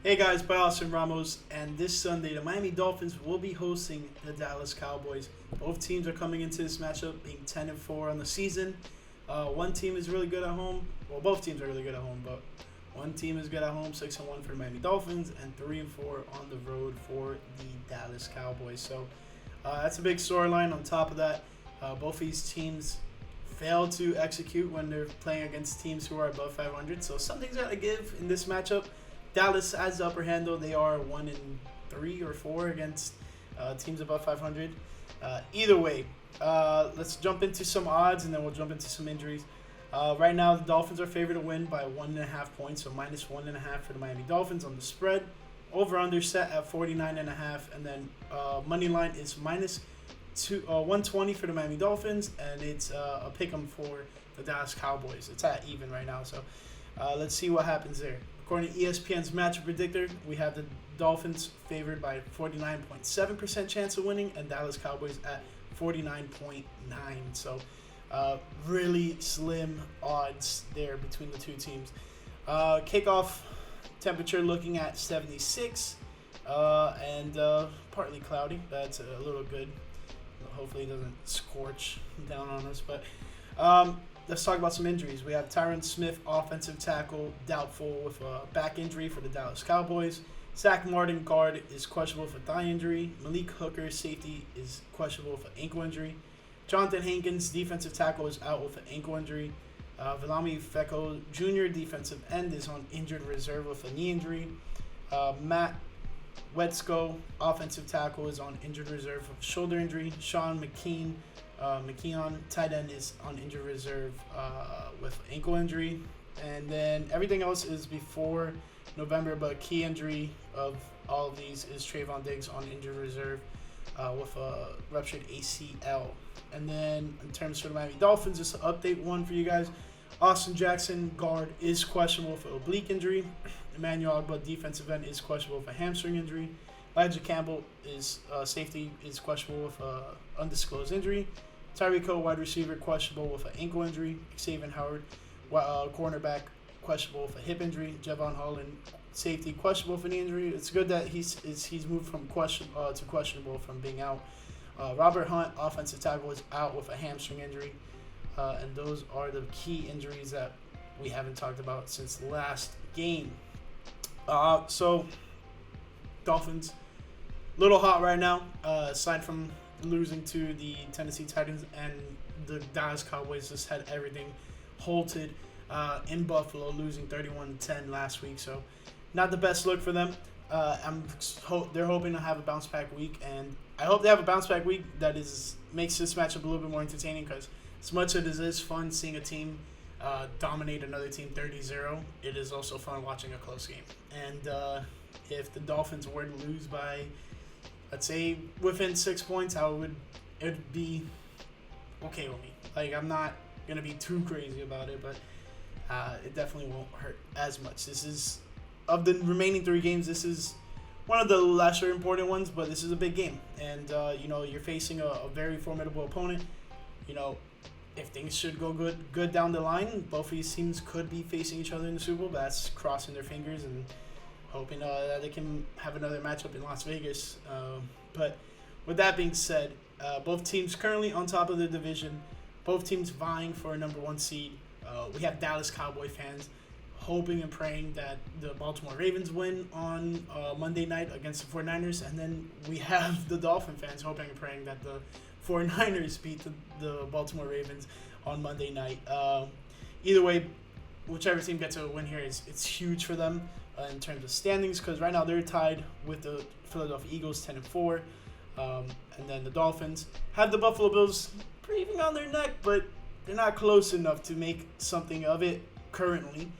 Hey guys, Austin Ramos, and this Sunday the Miami Dolphins will be hosting the Dallas Cowboys. Both teams are coming into this matchup being 10-4 on the season. One team is really good at home. Well, both teams are really good at home, but one team is good at home, 6-1 for the Miami Dolphins, and 3-4 on the road for the Dallas Cowboys. So that's a big storyline. On top of that, both these teams fail to execute when they're playing against teams who are above 500. So something's got to give in this matchup. Dallas has the upper hand, though. They are 1-3 or 4 against teams above 500. Either way, let's jump into some odds, and then we'll jump into some injuries. Right now, the Dolphins are favored to win by 1.5 points, so minus 1.5 for the Miami Dolphins on the spread. Over/under set at 49.5, and then money line is minus 120 for the Miami Dolphins, and it's a pick'em for the Dallas Cowboys. It's at even right now, so let's see what happens there. According to ESPN's matchup predictor, we have the Dolphins favored by 49.7% chance of winning, and Dallas Cowboys at 49.9. So really slim odds there between the two teams. Kickoff temperature looking at 76 and partly cloudy. That's a little good. Hopefully it doesn't scorch down on us. But let's talk about some injuries. We have Tyron Smith, offensive tackle, doubtful with a back injury for the Dallas Cowboys. Zach Martin, guard, is questionable for thigh injury. Malik Hooker, safety, is questionable for ankle injury. Jonathan Hankins, defensive tackle, is out with an ankle injury. Viliami Fecco Jr., defensive end, is on injured reserve with a knee injury. Matt Wetzko, offensive tackle, is on injured reserve with a shoulder injury. Sean McKeon, tight end, is on injured reserve with ankle injury. And then everything else is before November, but key injury of all of these is Trayvon Diggs on injured reserve with a ruptured ACL. And then in terms for the Miami Dolphins, just an update one for you guys. Austin Jackson, guard, is questionable for oblique injury. Emmanuel Ogba, defensive end, is questionable for hamstring injury. Elijah Campbell, is safety, is questionable with undisclosed injury. Tyreek Hill, wide receiver, questionable with an ankle injury. Xavier Howard, cornerback, questionable with a hip injury. Javon Holland, safety, questionable for knee injury. It's good that he's moved from to questionable from being out. Robert Hunt, offensive tackle, is out with a hamstring injury. And those are the key injuries that we haven't talked about since the last game. So, Dolphins, little hot right now, aside from losing to the Tennessee Titans, and the Dallas Cowboys just had everything halted in Buffalo, losing 31-10 last week. So, not the best look for them. They're hoping to have a bounce back week, and I hope they have a bounce back week that makes this matchup a little bit more entertaining, because as much as it is fun seeing a team dominate another team 30-0, it is also fun watching a close game. And if the Dolphins were to lose by, let's say, within 6 points, it'd be okay with me. Like, I'm not going to be too crazy about it, but it definitely won't hurt as much. This is, of the remaining 3 games, this is one of the lesser important ones, but this is a big game. And, you're facing a very formidable opponent. If things should go good down the line, both of these teams could be facing each other in the Super Bowl. But that's crossing their fingers and hoping that they can have another matchup in Las Vegas. But with that being said, both teams currently on top of the division, both teams vying for a number 1 seed. We have Dallas Cowboy fans hoping and praying that the Baltimore Ravens win on Monday night against the 49ers. And then we have the Dolphin fans hoping and praying that the 49ers beat the Baltimore Ravens on Monday night. Either way, whichever team gets a win here, it's huge for them in terms of standings, because right now they're tied with the Philadelphia Eagles 10-4. And then the Dolphins have the Buffalo Bills breathing on their neck, but they're not close enough to make something of it currently.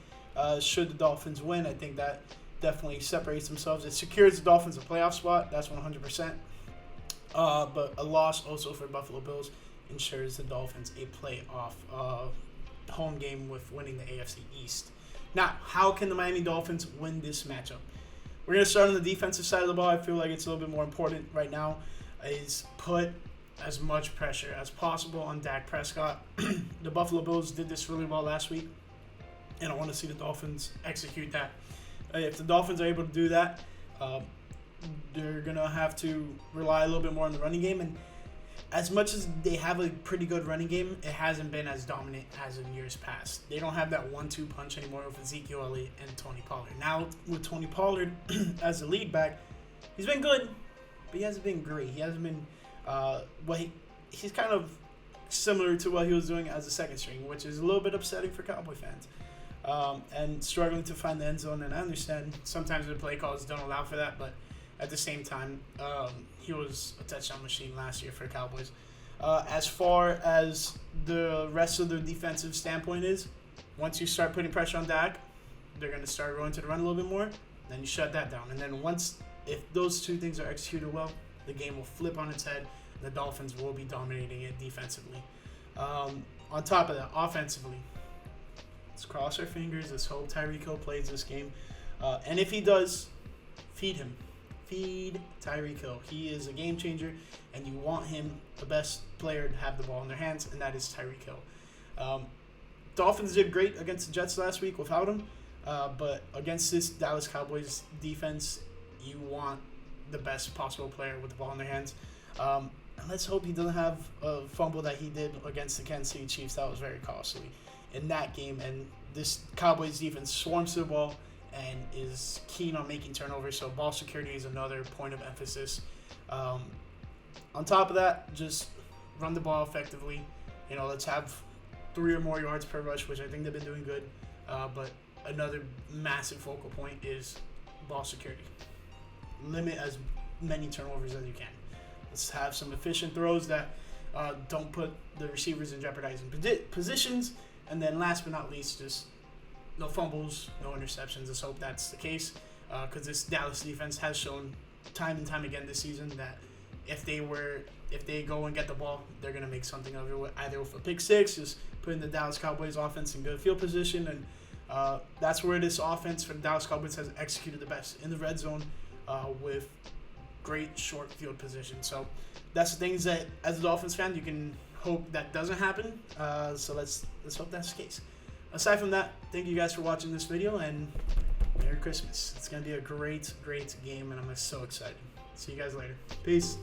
Should the Dolphins win, I think that definitely separates themselves. It secures the Dolphins a playoff spot. That's 100%. But a loss also for Buffalo Bills ensures the Dolphins a playoff home game with winning the AFC East. Now, how can the Miami Dolphins win this matchup? We're going to start on the defensive side of the ball. I feel like it's a little bit more important right now, is put as much pressure as possible on Dak Prescott. The Buffalo Bills did this really well last week, and I want to see the Dolphins execute that if the Dolphins are able to do that, they're going to have to rely a little bit more on the running game. And as much as they have a pretty good running game, it hasn't been as dominant as in years past. They don't have that 1-2 punch anymore with Ezekiel Elliott and Tony Pollard. Now, with Tony Pollard as the lead back, he's been good, but he hasn't been great. He hasn't been he's kind of similar to what he was doing as a second string, which is a little bit upsetting for Cowboy fans. And struggling to find the end zone. And I understand sometimes the play calls don't allow for that, but at the same time, he was a touchdown machine last year for the Cowboys. As far as the rest of the defensive standpoint is, once you start putting pressure on Dak, they're going to start going to the run a little bit more. Then you shut that down. And then if those two things are executed well, the game will flip on its head. The Dolphins will be dominating it defensively. On top of that, offensively, let's cross our fingers. Let's hope Tyreek Hill plays this game. And if he does, feed him. Feed Tyreek Hill. He is a game changer, and you want him, the best player, to have the ball in their hands, and that is Tyreek Hill. Dolphins did great against the Jets last week without him, but against this Dallas Cowboys defense, you want the best possible player with the ball in their hands. And let's hope he doesn't have a fumble that he did against the Kansas City Chiefs. That was very costly in that game. And this Cowboys defense swarms to the ball and is keen on making turnovers. So ball security is another point of emphasis. On top of that, just run the ball effectively. Let's have 3 or more yards per rush, which I think they've been doing good. But another massive focal point is ball security. Limit as many turnovers as you can. Let's have some efficient throws that don't put the receivers in jeopardizing positions. And then last but not least, just no fumbles, no interceptions. Let's hope that's the case, because this Dallas defense has shown time and time again this season that if they go and get the ball, they're going to make something of it, either with a pick six, just putting the Dallas Cowboys offense in good field position. And that's where this offense for the Dallas Cowboys has executed the best, in the red zone with great short field position. So that's the things that, as a Dolphins fan, you can hope that doesn't happen. So let's hope that's the case. Aside from that, thank you guys for watching this video, and Merry Christmas. It's going to be a great, great game, and I'm so excited. See you guys later. Peace.